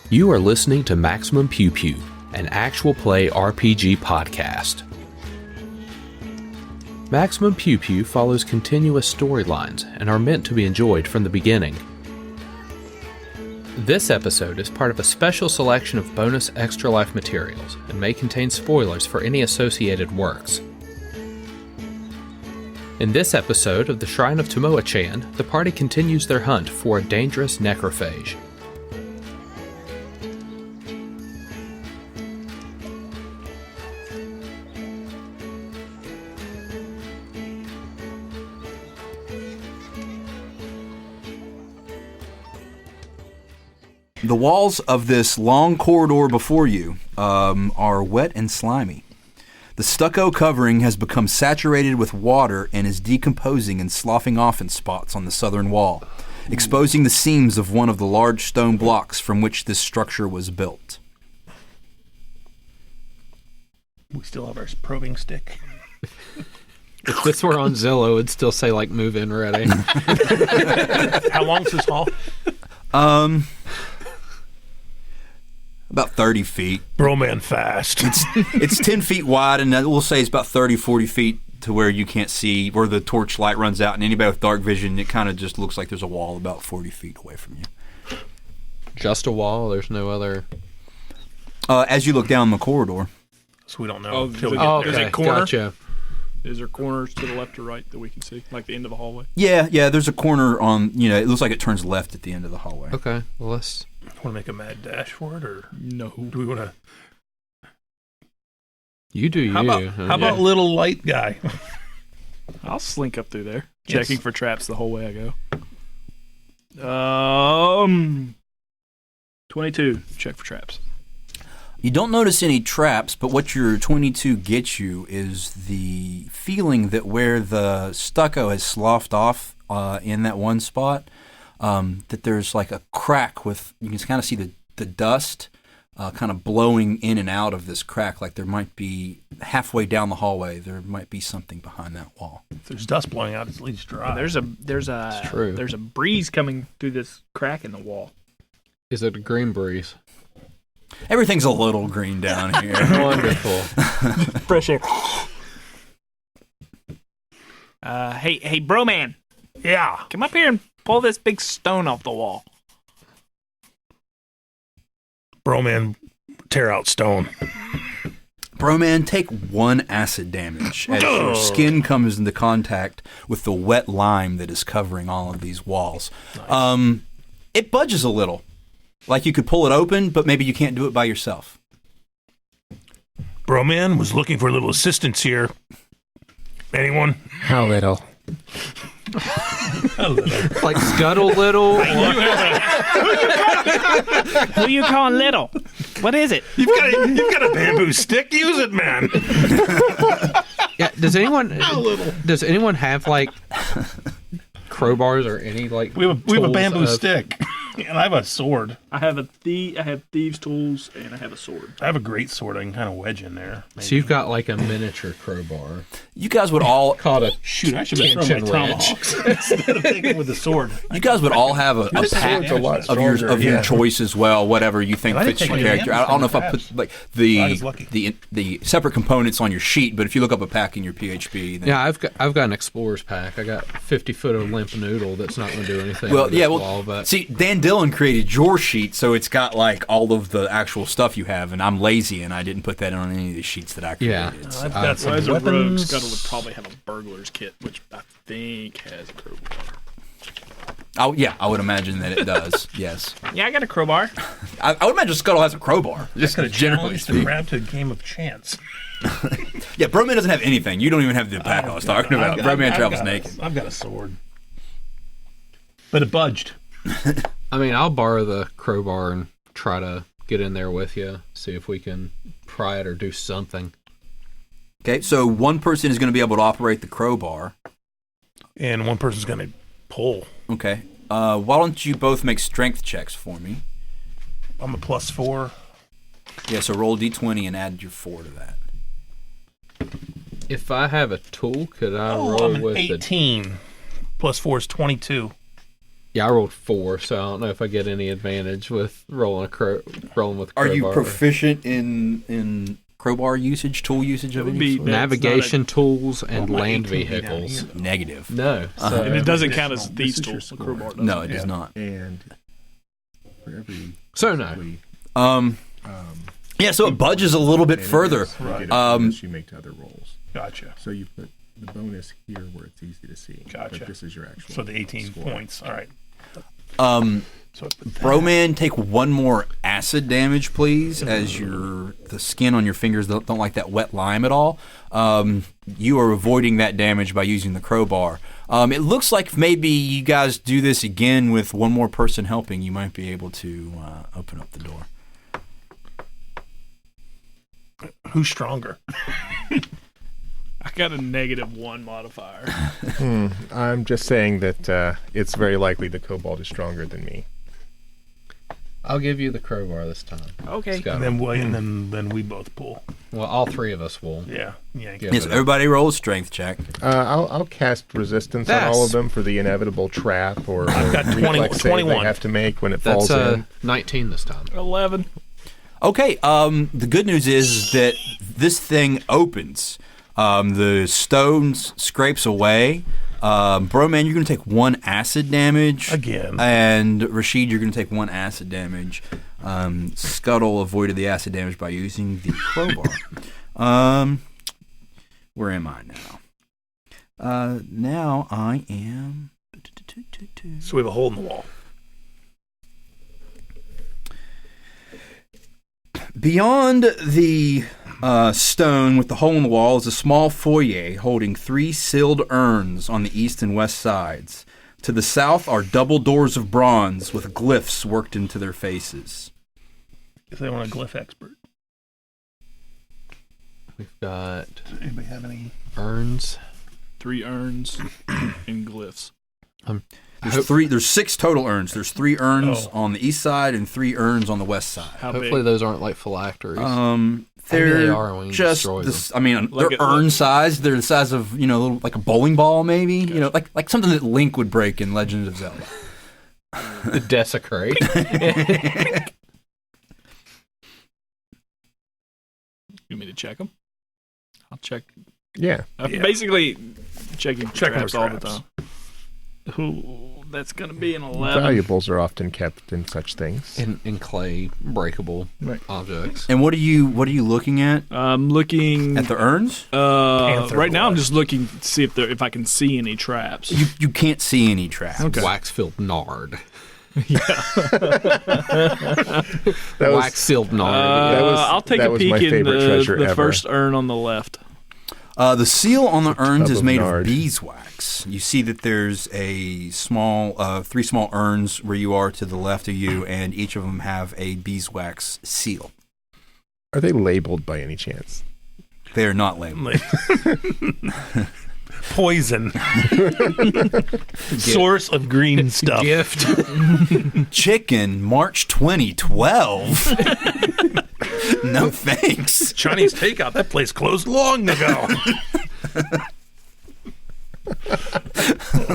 You are listening to Maximum Pew Pew, an actual play RPG podcast. Maximum Pew Pew follows continuous storylines and are meant to be enjoyed from the beginning. This episode is part of a special selection of bonus Extra Life materials and may contain spoilers for any associated works. In this episode of the Shrine of Tamaochan, the party continues their hunt for a dangerous necrophage. The walls of this long corridor before you are wet and slimy. The stucco covering has become saturated with water and is decomposing and sloughing off in spots on the southern wall, exposing the seams of one of the large stone blocks from which this structure was built. We still have our probing stick. If this were on Zillow, it'd still say, like, move in ready. How long's this hall? About 30 feet. Broman fast. It's 10 feet wide, and we'll say it's about 30, 40 feet to where you can't see, where the torch light runs out, and anybody with dark vision, it kind of just looks like there's a wall about 40 feet away from you. Just a wall? There's no other... As you look down the corridor. So we don't know. Okay, Is it corner? gotcha. Is there corners to the left or right that we can see? Like the end of the hallway? Yeah, there's a corner on, it looks like it turns left at the end of the hallway. Okay, well, let's... Want to make a mad dash for it, or No. do we want to? You do you. How about little light guy? I'll slink up through there, Yes. checking for traps the whole way I go. 22. Check for traps. You don't notice any traps, but what your 22 gets you is the feeling that where the stucco has sloughed off in that one spot, that there's like a crack with, you can kind of see the dust kind of blowing in and out of this crack, like there might be halfway down the hallway, there might be something behind that wall. If there's dust blowing out, it's at least dry. There's a It's true. there's a breeze coming through this crack in the wall. Is it a green breeze? Everything's a little green down here. Wonderful. Fresh air. Hey, Broman, Yeah. come up here and pull this big stone off the wall. Broman, tear out stone. Broman, take 1 acid damage as your skin comes into contact with the wet lime that is covering all of these walls. Nice. It budges a little. Like you could pull it open, but maybe you can't do it by yourself. Broman was looking for a little assistance here. Anyone? How little? A little. Like Skuttle Little? Who you calling little? What is it? You've got a bamboo stick. Use it, man. Yeah, does anyone have, like, crowbars or any, like, We have a tools bamboo of- stick, and I have a sword. I have thieves' tools, and I have a sword. I have a great sword I can kind of wedge in there. So you've got, like, a miniature crowbar. You guys would all Called a Shoot, I should be throwing my tension wrench. tomahawks instead of taking it with the sword. you guys would all have a This pack sword's a lot of your stronger. choice as well, whatever you think And I didn't fits take your any character. damage I don't know from if I the put like I was lucky. the separate components on your sheet, but if you look up a pack in your PHP, then Yeah, I've got an explorer's pack. I got 50 foot of limp noodle that's not going to do anything. well, with yeah, this well, wall, but see, Dan Dillon created your sheet, so it's got like all of the actual stuff you have, and I'm lazy and I didn't put that on any of the sheets that I Yeah. created. I've got some As a rogue, weapons. Scuttle would probably have a burglar's kit, which I think has a crowbar. I would imagine that it does. Yes, Yeah, I got a crowbar. I would imagine Skuttle has a crowbar. Just Just generally to speaking. grab to a game of chance. Yeah, Broman doesn't have anything. You don't even have the pack I was talking about. Broman travels naked. I've got a sword, but it budged. I mean, I'll borrow the crowbar and try to get in there with you, see if we can pry it or do something. Okay, so one person is going to be able to operate the crowbar. And one person's going to pull. Okay. Why don't you both make strength checks for me? I'm a +4. Yeah, so roll d20 and add your 4 to that. If I have a tool, could I Oh, roll I'm with the... 18. +4 is 22. Yeah, I rolled 4, so I don't know if I get any advantage with rolling with crowbar. Are you proficient in crowbar usage, tool usage of any sort? Navigation tools and land vehicles? Negative. No. So, and it doesn't count as thieves' tools. A crowbar doesn't. No, it does not. And for every So no. Yeah, so it budges a little bit further. You get a bonus you make to other rolls. Gotcha. So you put the bonus here where it's easy to see. Gotcha. But this is your actual. So the 18 score. points. All right. So Broman, take 1 more acid damage, please, as the skin on your fingers don't like that wet lime at all. You are avoiding that damage by using the crowbar. It looks like maybe you guys do this again with 1 more person helping. You might be able to open up the door. who's stronger? I got a -1 modifier. I'm just saying that it's very likely the kobold is stronger than me. I'll give you the crowbar this time. Okay. Scuttle. And then we both pull. Well, all 3 of us will. Yeah. Yes, everybody roll a strength check. I'll cast resistance on all of them for the inevitable trap or I've got reflex save 21. they have to make when it That's falls in. 19 this time. 11. Okay, the good news is that this thing opens. The stone scrapes away. Broman, you're going to take 1 acid damage. Again. And Rashid, you're going to take 1 acid damage. Skuttle avoided the acid damage by using the crowbar. Where am I now? Now I am... So we have a hole in the wall. Beyond the stone with the hole in the wall is a small foyer holding 3 sealed urns on the east and west sides. To the south are double doors of bronze with glyphs worked into their faces. If they want a glyph expert. We've got Does anybody have any? urns. 3 urns and glyphs. There's 6 total urns. There's 3 urns on the east side and 3 urns on the west side. How Hopefully big? those aren't like phylacteries. They're Maybe they are when you just destroy this. them. I mean, Like they're urn sized. They're the size of little, like a bowling ball, maybe. Gotcha. Like something that Link would break in Legend of Zelda. The desecrate. You want me to check them? I'll check. Yeah. I'm basically checking traps all the traps. time. That's going to be an 11. Valuables are often kept in such things. in clay, breakable objects. And what are you looking at? I'm looking At the urns? right now. I'm just looking to see if I can see any traps. You can't see any traps. Wax-filled nard. That was, Wax-sealed nard. I'll take that a was peek my in favorite treasure the ever. first urn on the left. The seal on the urns tub is of made nard. of beeswax. You see that there's a small, 3 small urns where you are to the left of you, and each of them have a beeswax seal. Are they labeled by any chance? They are not labeled. Poison. Source of green stuff. Gift. Chicken, March 2012. No thanks. Chinese takeout. That place closed long ago.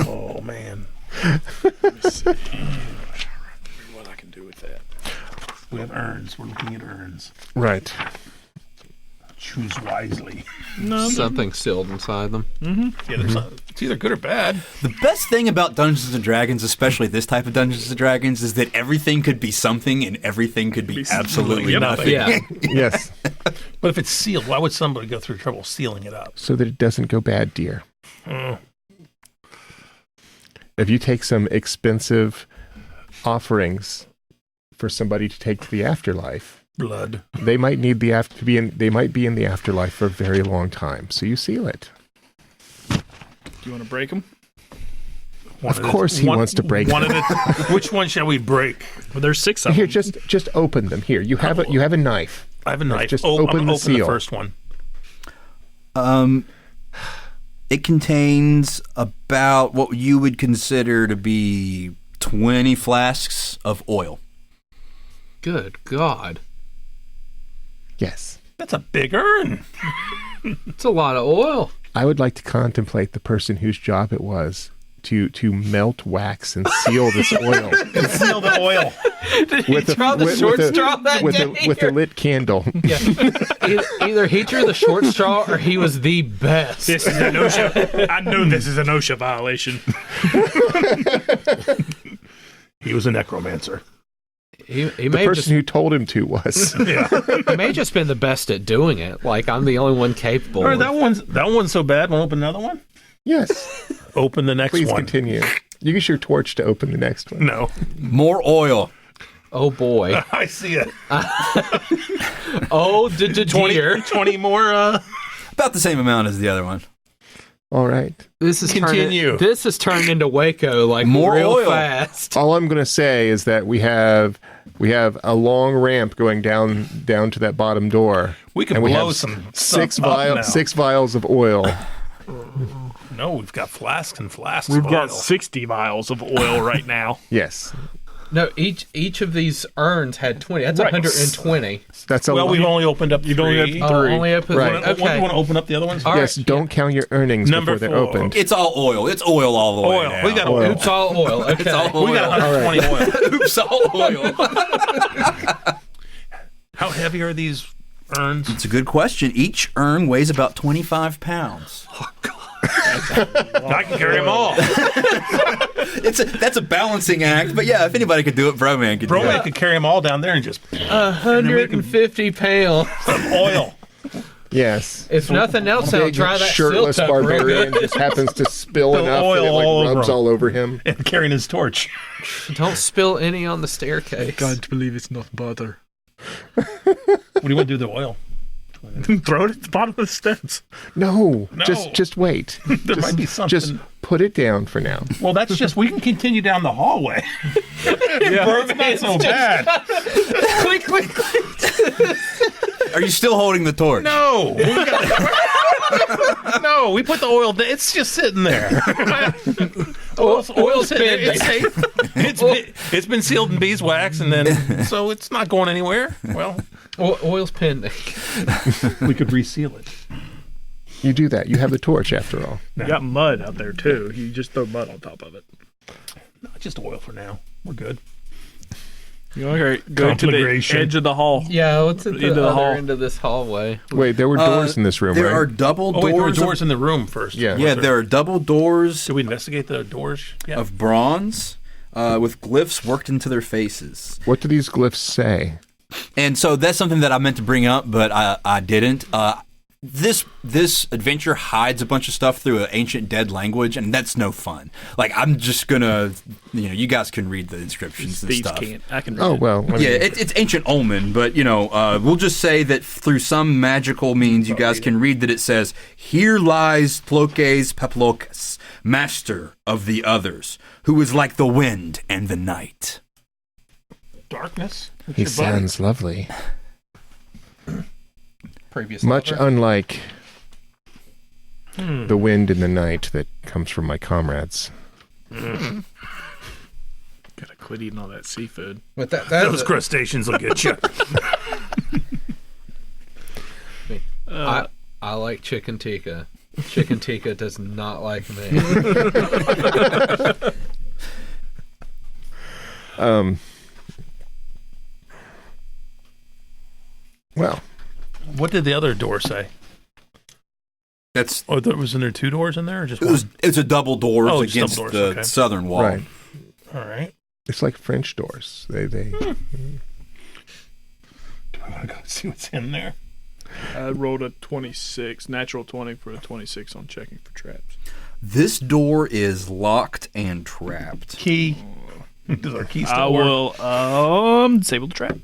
Oh, man. Let me see what I can do with that. We have urns. We're looking at urns. Right. Choose wisely. No, Something sealed inside them. Yeah, it's either good or bad. The best thing about Dungeons & Dragons, especially this type of Dungeons & Dragons, is that everything could be something and everything could be absolutely Yep. nothing. Yeah. Yes. But if it's sealed, why would somebody go through trouble sealing it up? So that it doesn't go bad, dear. Mm. If you take some expensive offerings for somebody to take to the afterlife, Blood. they might need they might be in the afterlife for a very long time. So you seal it. do you want to break them? Of course he wants to break one them. Which one shall we break? Well, there's 6 of Here, them. just open them. Here, you have a knife. I have a knife. Just I'm open gonna the seal. the first one. It contains about what you would consider to be 20 flasks of oil. Good God. Yes. That's a big urn. It's a lot of oil. I would like to contemplate the person whose job it was to melt wax and seal this oil Seal the oil. Did he draw the short straw that day? with a lit candle. Yeah. Either he drew the short straw or he was the best. This is an OSHA. I know this is an OSHA violation. He was a necromancer. He The may have person just, who told him to was. he may have just been the best at doing it. Like, I'm the only one capable. All right, that one's so bad. Want to open another one? Yes. Open the next Please one. continue. You use your torch to open the next one. No. More oil. Oh, boy. I see it. Oh, dear. 20 more. About the same amount as the other one. All right. This is Continue. This has turned into Waco like More real oil. fast. All I'm going to say is that we have a long ramp going down to that bottom door. We can and we blow have some six stuff up now. six vials of oil. No, we've got flasks and flasks. We've of got oil. 60 vials of oil right now. Yes. No, each of these urns had 20. That's Right. 120. That's a Well, lot. we've only opened up. You don't have to- Oh, only open Right. Want to Okay. open up the other ones? All Yes, right. don't count your earnings Number before they're 4. opened. It's all oil. It's oil all the way Oil. now. We got Oil. Oops, all oil. Okay. It's all oil. We got 120 oil. Oops, all oil. How heavy are these urns? It's a good question. Each urn weighs about 25 pounds. I can carry them all. That's a balancing act, but yeah, if anybody could do it, Broman could do Broman it. could carry them all down there and just 150 pounds. oil. Yes. If nothing else, I'll Big try that shirtless silk up real barbarian good. just happens to spill The enough oil that it all over rubs him. all over him. And carrying his torch. Don't spill any on the staircase. God, to believe it's not butter. What do you want to do with the oil? Throw it at the bottom of the steps. No, No. just wait. There might be something. Just put it down for now. Well, that's just, we can continue down the hallway. It's not so bad. Click, click, click. Are you still holding the torch? No. No, we put the oil, it's just sitting there. Oil's sitting there. bending. It's safe. It's been sealed in beeswax, and then, so it's not going anywhere. Well, Oil's pending. we could reseal it. You do that. You have the torch after all. You got mud out there, too. You just throw mud on top of it. No, just oil for now. We're good. Okay, go to the Conflagration. edge of the hall. Yeah, what's at the Into the other hall. end of this hallway? Wait, there were doors in this room, There right? are double Oh, wait, there were doors. doors in the room first. Yeah. Yeah, there are double doors Did we investigate the doors? Yeah. of bronze with glyphs worked into their faces. What do these glyphs say? And so that's something that I meant to bring up, but I didn't. This adventure hides a bunch of stuff through an ancient dead language, and that's no fun. Like, I'm just gonna, you guys can read the inscriptions and Thieves stuff. can't. I can read Oh, it. well. I mean, Yeah, it's ancient omen, but we'll just say that through some magical means, you guys can read that it says, "Here lies Tlokes Peplokas, master of the others, who is like the wind and the night." Darkness? It's he your buddy. sounds lovely. Previous Much lover. unlike the wind in the night that comes from my comrades. Gotta quit eating all that seafood. But that Those crustaceans will get you. I like chicken tikka. Chicken tikka does not like me. Well, What did the other door say? That's Oh, wasn't there 2 doors in there or just it one? was. It's a double doors Oh, it's against double the doors, okay. southern wall. right. All right. It's like French doors. They Do I want to go see what's in there? I rolled a 26, natural 20 for a 26 on checking for traps. This door is locked and trapped. Key. Does our key still I work? will disable the trap.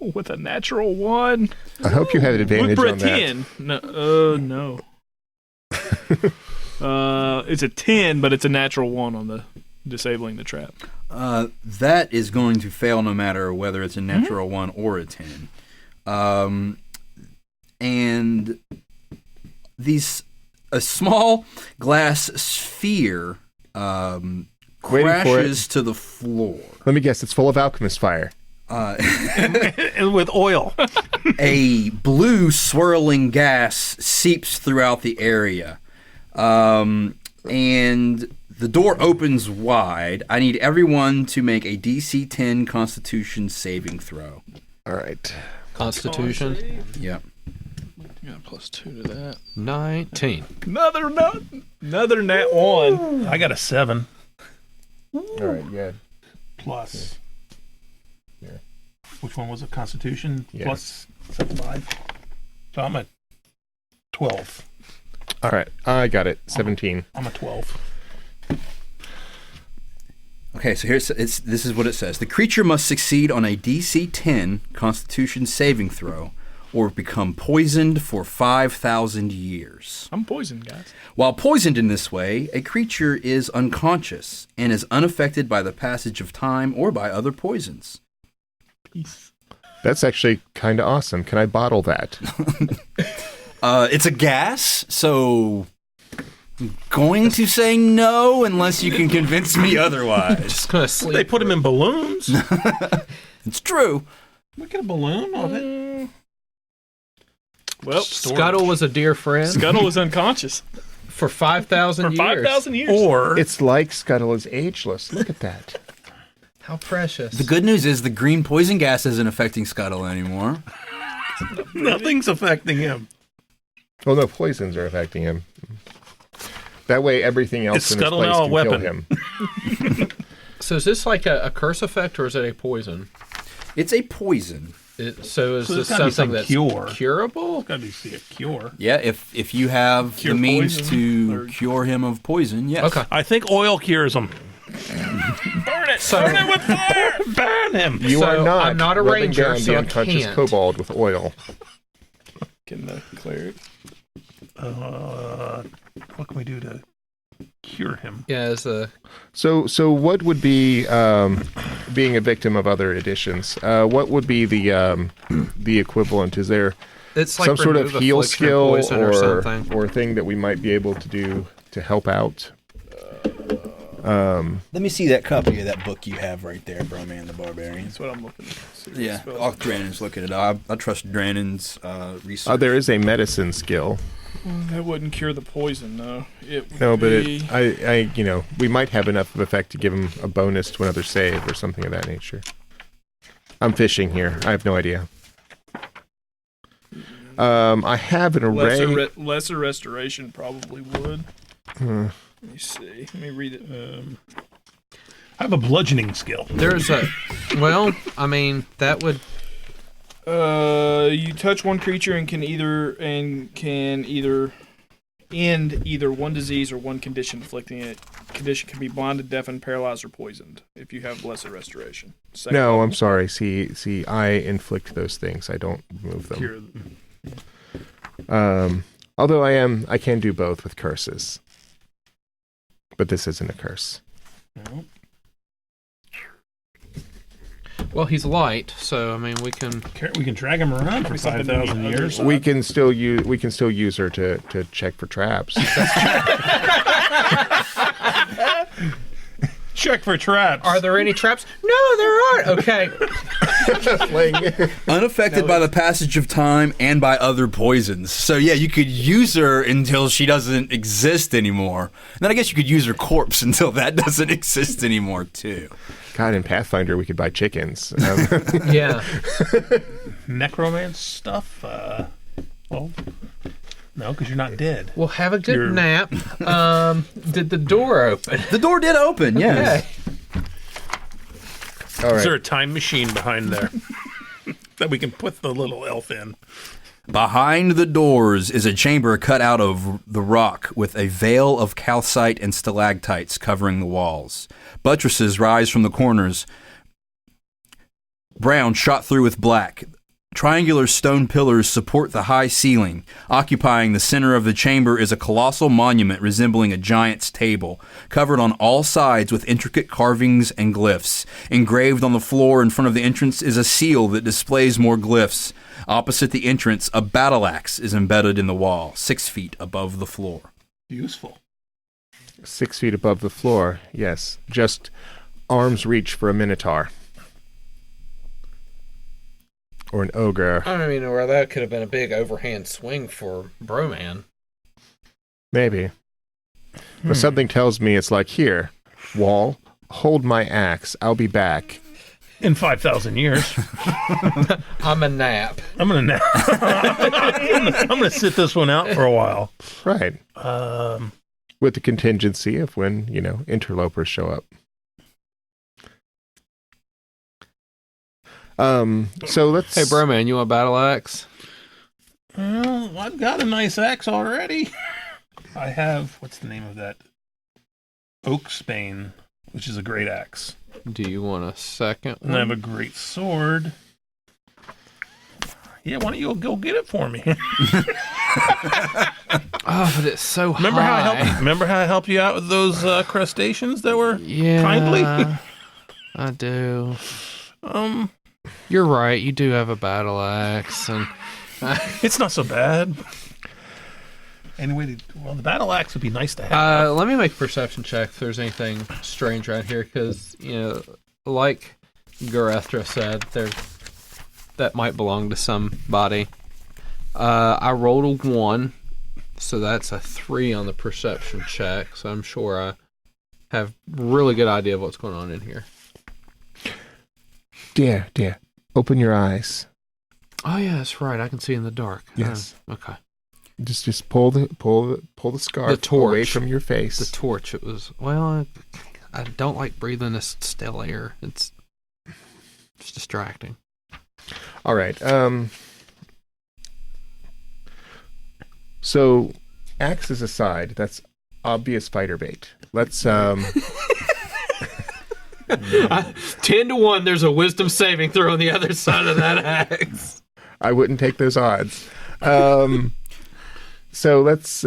With a natural 1. I hope you had an advantage For a on that. 10. No. It's a 10, but it's a natural 1 on the disabling the trap. That is going to fail no matter whether it's a natural 1 or a 10. And a small glass sphere Waiting for crashes to the floor. Let me guess. It's full of alchemist fire. And with oil. A blue swirling gas seeps throughout the area. and the door opens wide. I need everyone to make a DC 10 Constitution saving throw. All right. Constitution. Yep. You got +2 to that. 19. Another nat 1. I got a 7 All right. Yeah. plus. Yeah. Which one was it? Constitution Yeah. plus 5. So I'm at 12. All right. I got it. 17. I'm a 12. Okay, so this is what it says. The creature must succeed on a DC 10 Constitution saving throw or become poisoned for 5,000 years. I'm poisoned, guys. While poisoned in this way, a creature is unconscious and is unaffected by the passage of time or by other poisons. Peace. That's actually kind of awesome. Can I bottle that? It's a gas, so I'm going to say no unless you can convince me otherwise. Just gonna sleep. They put him in balloons. It's true. We get a balloon of it. Well, Skuttle was a dear friend Skuttle was unconscious for 5,000 for years. 5,000 years. Or It's like Skuttle is ageless. Look at that. How precious. The good news is the green poison gas isn't affecting Skuttle anymore. nothing's affecting him. Oh, no, poisons are affecting him. That way, everything else Is in this Skuttle place now a can weapon? kill him. So is this like a curse effect or is it a poison? It's a poison. So is So this there's gotta be something some that's cure. curable? Got to see a cure. Yeah, if you have Cure the means poison, to or- cure him of poison, yes. Okay. I think oil cures him. Burn it! So- Burn it with fire! Burn him. You So are not. I'm not a rubbing ranger, down so the I unconscious can't. kobold with oil. Can the cleric? What can we do to cure him? Yeah, as a So what would be being a victim of other editions? What would be the equivalent? Is there it's like some sort of remove heal affliction or skill poison or something. or thing that we might be able to do to help out? Let me see that copy of that book you have right there, Broman the Barbarian. That's what I'm looking at. See what Yeah, spells I'll it Drannon's look at it. I trust Drannon's research. There is a medicine skill. That wouldn't cure the poison, though. It would No, but be... we might have enough of effect to give him a bonus to another save or something of that nature. I'm fishing here. I have no idea. I have an array. lesser restoration probably would. Hmm. Let me see. Let me read it. I have a bludgeoning skill. There's a well, I mean that would You touch one creature and can either end either one disease or one condition afflicting it. Condition can be blinded, deafened, paralyzed, or poisoned if you have lesser restoration. Second No, level. I'm sorry. See, I inflict those things. I don't remove them. Cure. Although I can do both with curses. But this isn't a curse. well he's light, so I mean we can We can drag him around for Probably something 5,000 to eat. years. We can still use her to check for traps. Check for traps. Are there any traps? No, there aren't. Okay. Unaffected by the passage of time and by other poisons. So yeah, you could use her until she doesn't exist anymore. And then I guess you could use her corpse until that doesn't exist anymore too. God, in Pathfinder we could buy chickens. Yeah. necromance stuff? Well, no, because you're not dead. We'll have a good You're- nap. Did the door open? The door did open, yes. Okay. All Is there right. a time machine behind there that we can put the little elf in? Behind the doors is a chamber cut out of the rock with a veil of calcite and stalactites covering the walls. Buttresses rise from the corners, brown shot through with black. Triangular stone pillars support the high ceiling. Occupying the center of the chamber is a colossal monument resembling a giant's table, covered on all sides with intricate carvings and glyphs. Engraved on the floor in front of the entrance is a seal that displays more glyphs. Opposite the entrance, a battle axe is embedded in the wall, 6 feet above the floor. Useful. 6 feet above the floor. Yes, just arm's reach for a minotaur or an ogre. I mean, or that could have been a big overhand swing for Broman. Maybe. But something tells me it's like, here, wall, hold my axe. I'll be back. In 5,000 years. I'm a nap. I'm gonna I'm gonna sit this one out for a while. Right. With the contingency of when, interlopers show up. So let's... Hey, Broman, you want a battle axe? Well, I've got a nice axe already. I have, what's the name of that? Oakspane, which is a great axe. Do you want a second one? And I have a great sword. Yeah, why don't you go get it for me? Oh, but it's so Remember high. how I helped you out with those crustaceans that were Yeah, kindly? I do. You're right. You do have a battle axe, and It's not so bad. Anyway, the battle axe would be nice to have. let me make a perception check if there's anything strange around here, because like Girethdra said, that might belong to somebody. I rolled a 1, so that's a 3 on the perception check. So I'm sure I have really good idea of what's going on in here. Dear, open your eyes. Oh yeah, that's right. I can see in the dark. Yes. Okay. Just pull the scarf The torch. away from your face. The torch. It was I don't like breathing this still air. It's distracting. All right. So, axes aside, that's obvious fighter bait. Let's 10-1. There's a wisdom saving throw on the other side of that axe. I wouldn't take those odds. So let's.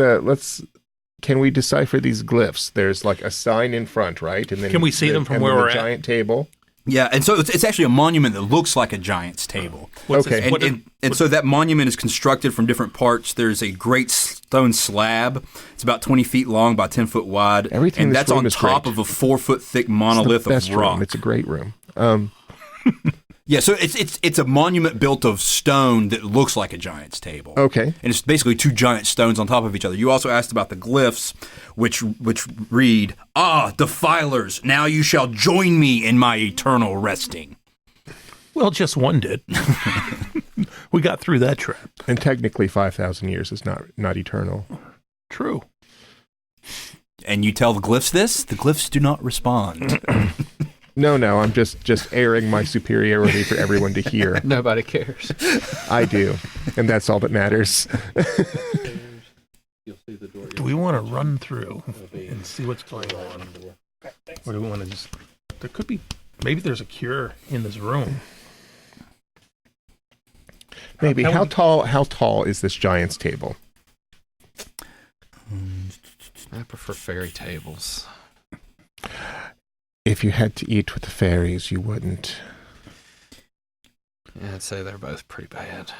Can we decipher these glyphs? There's like a sign in front, right? And then Can we see them from where we're at? Giant table. Yeah, and so it's actually a monument that looks like a giant's table. Okay. And so that monument is constructed from different parts. There's a great stone slab. It's about 20 feet long, about 10 foot wide. Everything in and this that's room on is top great. of a 4 foot thick It's monolith the best of rock. room. It's a great room. Yeah, so it's a monument built of stone that looks like a giant's table. Okay. And it's basically two giant stones on top of each other. You also asked about the glyphs, which read, defilers, now you shall join me in my eternal resting. Well, just one did. We got through that trap. And technically, 5,000 years is not eternal. True. And you tell the glyphs this, the glyphs do not respond. No, I'm just airing my superiority for everyone to hear. Nobody cares. I do, and that's all that matters. Do we want to run through and see what's going on? Or do we want to just... There could be... Maybe there's a cure in this room. Maybe. How tall is this giant's table? I prefer fairy tables. If you had to eat with the fairies, you wouldn't. Yeah, I'd say they're both pretty bad.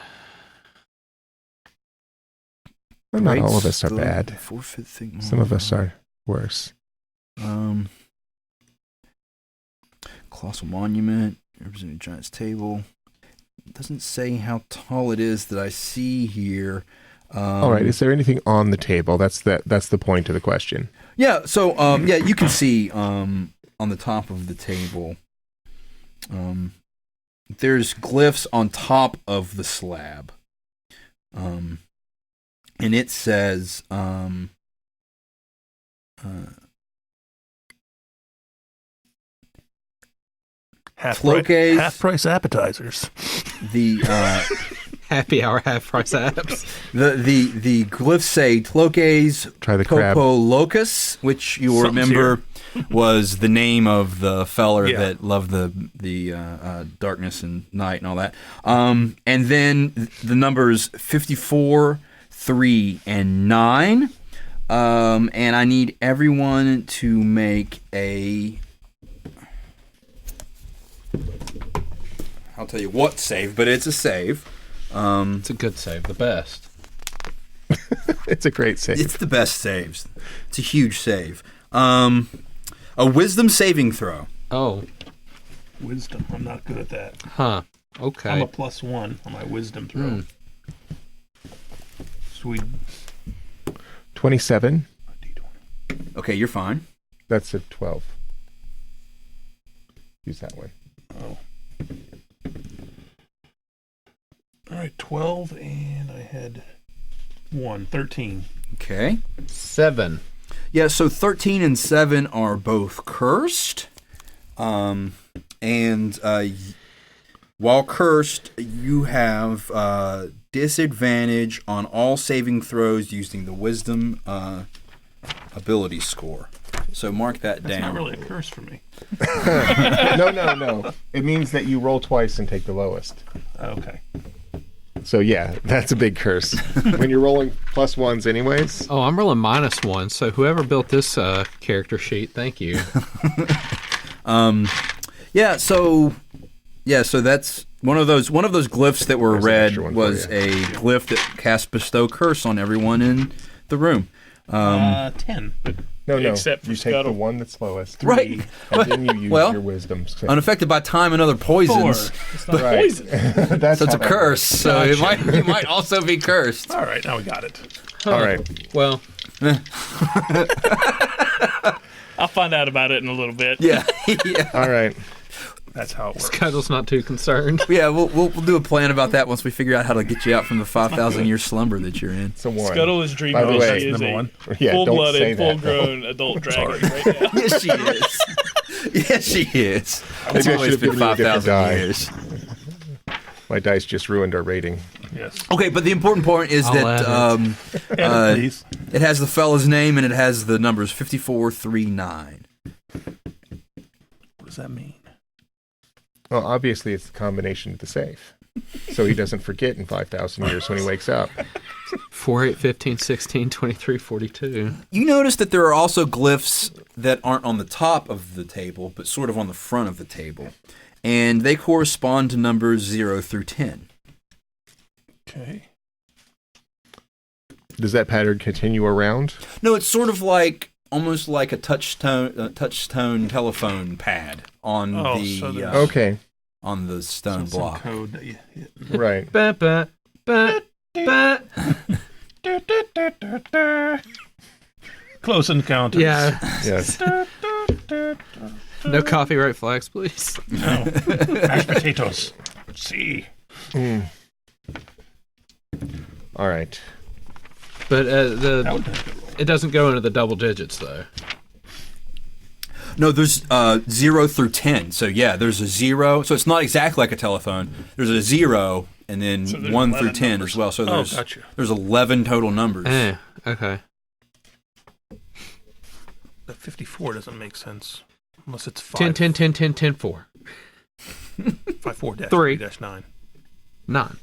Well, not all of us are bad. 4 foot thick Some of us are worse. Colossal monument, representing a giant's table. It doesn't say how tall it is that I see here. All right. Is there anything on the table? That's the point of the question. Yeah. So you can see on the top of the table. There's glyphs on top of the slab. And it says Half price appetizers. The Happy hour, half price apps. the glyphs say Tloques Try the crab. Popolocus, which you will Something's remember was the name of the feller Yeah. that loved the darkness and night and all that. And then the numbers 54, 3, and 9. And I need everyone to make a... I'll tell you what save, but it's a save. It's a good save, the best. It's a great save. It's the best saves. It's a huge save. A wisdom saving throw. Oh, Wisdom. I'm not good at that. huh. Okay. I'm a +1 on my wisdom throw. Sweet. 27. D20. Okay, you're fine. That's a 12. Use that one. Oh. All right, 12, and I had 13. Okay. 7. Yeah, so 13 and 7 are both cursed. And while cursed, you have disadvantage on all saving throws using the Wisdom ability score. So mark that That's down. not really a curse for me. No. It means that you roll twice and take the lowest. Okay. So yeah, that's a big curse. When you're rolling plus ones anyways. Oh, I'm rolling -1. So whoever built this character sheet, thank you. So that's one of those glyphs that were There's an read extra one for was you. a glyph that cast bestow curse on everyone in the room. 10. No. Except for you take the Skuttle. one that's lowest. Right. And then you use Well, your wisdom. Unaffected by time and other poisons. It's not Right. poison. That's So it's how a that curse. So it might also be cursed. All right, now we got it. works. All right. Well, I'll find out about it in a little bit. Yeah. All right. That's how it works. Scuttle's not too concerned. Yeah, we'll do a plan about that once we figure out how to get you out from the 5,000-year slumber that you're in. It's a 1. Scuttle is dreaming By the that way, she is number a 1. Yeah, don't say full-blooded, that. full-grown adult dragon right now. Yes, she is. Yes, she is. It's Maybe I always should have been given you a different 5,000 die. years. My dice just ruined our rating. Yes. Okay, but the important part is I'll that Add it, please. it has the fella's name and it has the numbers 5439. What does that mean? Well, obviously it's the combination of the safe. So he doesn't forget in 5,000 years when he wakes up. 4, 8, 15, 16, 23, 42. You notice that there are also glyphs that aren't on the top of the table, but sort of on the front of the table. And they correspond to numbers 0 through 10. Okay. Does that pattern continue around? No, it's sort of like almost like a touch-tone telephone pad on Oh, so the there's- Okay. on the stone Some block. code that you hit. Right. Ba, ba, ba, ba. Close encounters. Yeah. Yes. No copyright flags, please. No. Mashed potatoes. See. All right. But That would be a good roll. it doesn't go into the double digits, though. No, there's 0 through 10. So yeah, there's a 0. So it's not exactly like a telephone. There's a 0 and then So there's 1 through 11 10 numbers. as well. So Oh, there's gotcha. there's 11 total numbers. Okay. That 54 doesn't make sense. Unless it's 10, 10, 10, 10, 10, 4. 3. 54-3-9. 9.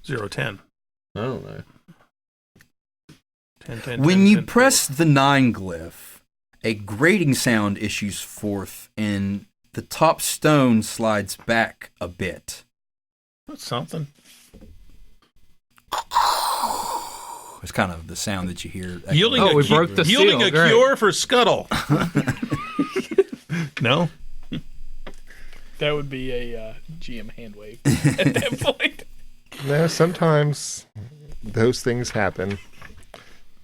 0, 10. I don't know. 10, 10, When 10, you 10, press the 9 glyph, a grating sound issues forth and the top stone slides back a bit. That's something. It's kind of the sound that you hear. Yielding Oh, a we broke the yielding seal. a Great. cure for Skuttle. No? That would be a GM hand wave at that point. No, sometimes those things happen.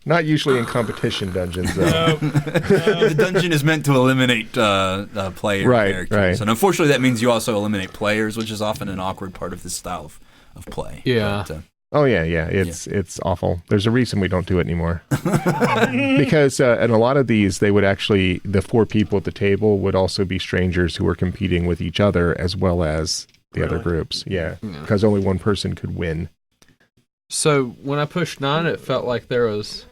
Not usually in competition dungeons, though. The dungeon is meant to eliminate player Right, characters. right. And unfortunately, that means you also eliminate players, which is often an awkward part of this style of play. Yeah. But, Oh yeah. It's awful. There's a reason we don't do it anymore. Because in a lot of these, they would actually, the 4 people at the table would also be strangers who were competing with each other as well as the other Really? groups. Yeah, Yeah. because only one person could win. So when I pushed 9, it felt like there was.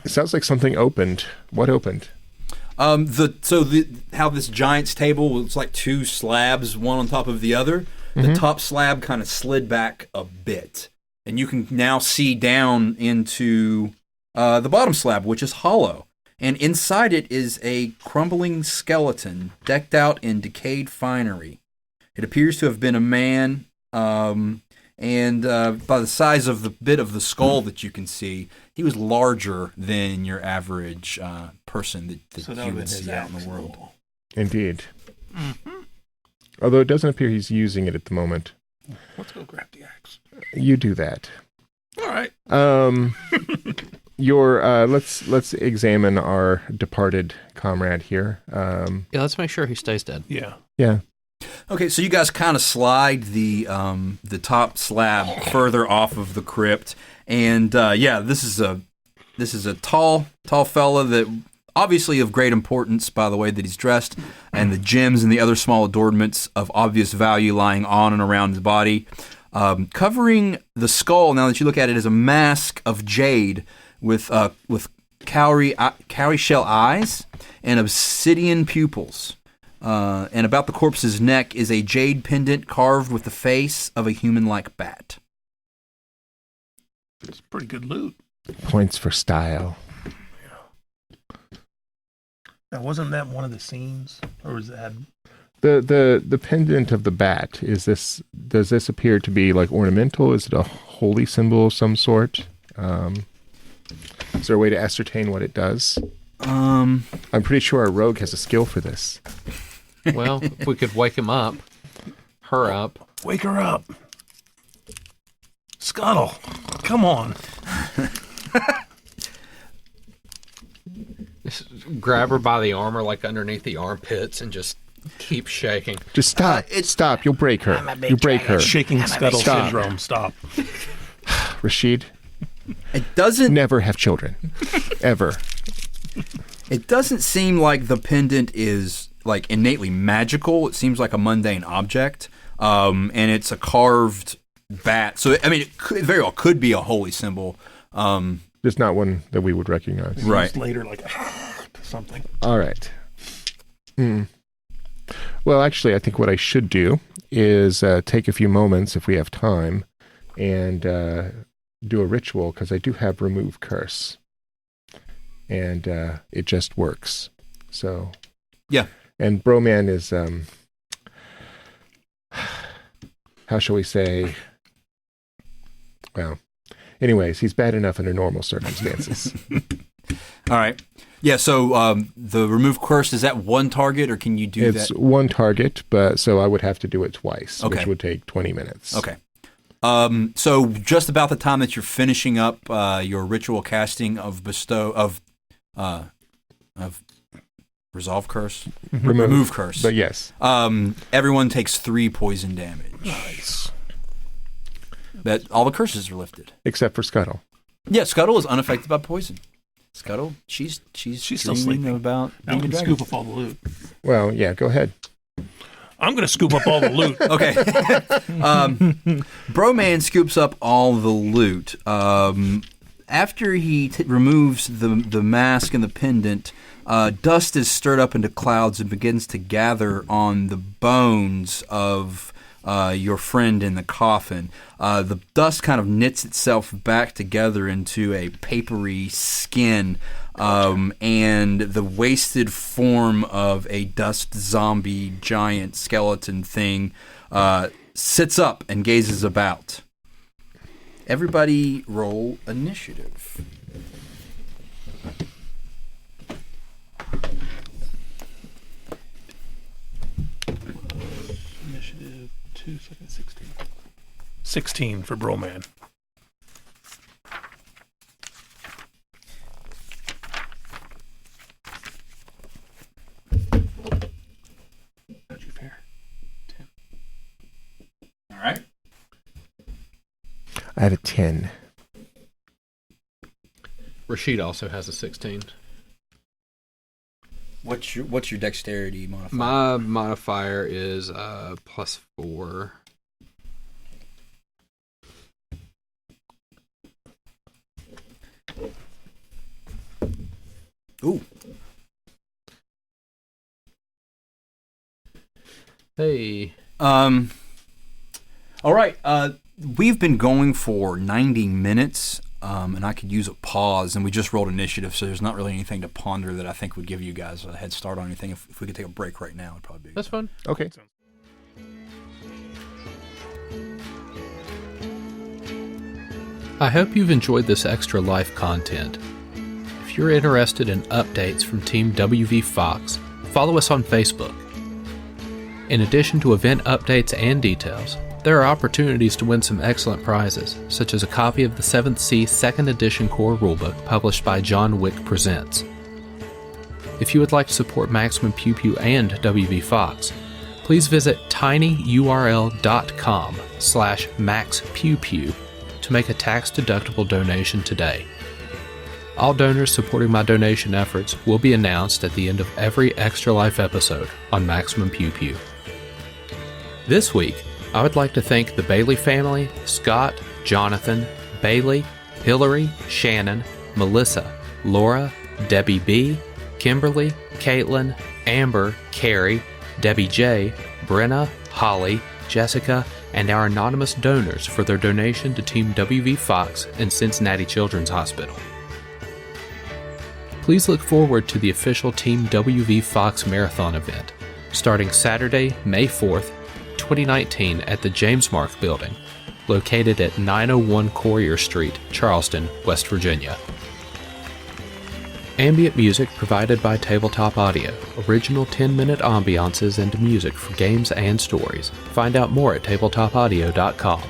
It sounds like something opened. What opened? how this giant's table was like 2 slabs, one on top of the other. The top slab kind of slid back a bit, and you can now see down into the bottom slab, which is hollow. And inside it is a crumbling skeleton decked out in decayed finery. It appears to have been a man, and by the size of the bit of the skull that you can see, he was larger than your average person that you would see out in the world. Indeed. Although it doesn't appear he's using it at the moment. Let's go grab the axe. You do that. All right. let's examine our departed comrade here. Yeah, let's make sure he stays dead. Yeah. Yeah. Okay, so you guys kind of slide the top slab further off of the crypt, and this is a tall fella that obviously of great importance by the way that he's dressed, and the gems and the other small adornments of obvious value lying on and around his body. Covering the skull, now that you look at it, is a mask of jade with cowrie shell eyes and obsidian pupils. And about the corpse's neck is a jade pendant carved with the face of a human-like bat. It's pretty good loot. Points for style. Now, wasn't that one of the scenes, or was that? The pendant of the bat, does this appear to be like ornamental? Is it a holy symbol of some sort? Is there a way to ascertain what it does? I'm pretty sure our rogue has a skill for this. Well, if we could wake him up. Her up. Wake her up. Skuttle, come on. Just grab her by the arm or like underneath the armpits and just keep shaking. Just stop. Stop. You'll break her. You break her. Shaking Skuttle Stop. syndrome. Stop. Rashid, It doesn't never have children. Ever. It doesn't seem like the pendant is like innately magical. It seems like a mundane object, and it's a carved bat. So I mean, it very well could be a holy symbol. Just not one that we would recognize. Right. Used later, like something. All right. Well, actually, I think what I should do is take a few moments, if we have time, and do a ritual, because I do have Remove Curse. And it just works. So, yeah. And Broman is, how shall we say? Well, anyways, he's bad enough under normal circumstances. All right. Yeah, so the Remove Curse, is that one target, or can you do that? It's one target, but so I would have to do it twice, Okay. which would take 20 minutes. Okay. So just about the time that you're finishing up your ritual casting of Resolve Curse? Remove Curse. But yes. Everyone takes 3 poison damage. Nice. That all the curses are lifted. Except for Skuttle. Yeah, Skuttle is unaffected by poison. Scuttle, she's still dreaming sleeping. about Now we being can a scoop dragon. up all the loot. Well, yeah, go ahead. I'm going to scoop up all the loot. Okay. Broman scoops up all the loot. After he removes the mask and the pendant, dust is stirred up into clouds and begins to gather on the bones of your friend in the coffin. The dust kind of knits itself back together into a papery skin, and the wasted form of a dust zombie giant skeleton thing sits up and gazes about. Everybody roll initiative. Initiative 2, 16. 16 for Broman. How'd you fare? 10. All right. I have a 10. Rashid also has a 16. What's your dexterity modifier? My modifier is +4. Ooh. Hey. All right. We've been going for 90 minutes, and I could use a pause, and we just rolled initiative, so there's not really anything to ponder that I think would give you guys a head start on anything. If we could take a break right now, it'd probably be That's fun. Okay. I hope you've enjoyed this extra life content. If you're interested in updates from Team WV Fox, follow us on Facebook. In addition to event updates and details, There are opportunities to win some excellent prizes, such as a copy of the 7th Sea 2nd Edition Core Rulebook published by John Wick Presents. If you would like to support Maximum Pew Pew and WV Fox, please visit tinyurl.com/maxpewpew to make a tax-deductible donation today. All donors supporting my donation efforts will be announced at the end of every Extra Life episode on Maximum Pew Pew. This week, I would like to thank the Bailey family, Scott, Jonathan, Bailey, Hillary, Shannon, Melissa, Laura, Debbie B., Kimberly, Caitlin, Amber, Carrie, Debbie J., Brenna, Holly, Jessica, and our anonymous donors for their donation to Team WV Fox and Cincinnati Children's Hospital. Please look forward to the official Team WV Fox Marathon event, starting Saturday, May 4th, 2019 at the James Mark Building, located at 901 Courier Street, Charleston, West Virginia. Ambient music provided by Tabletop Audio, original 10-minute ambiances and music for games and stories. Find out more at tabletopaudio.com.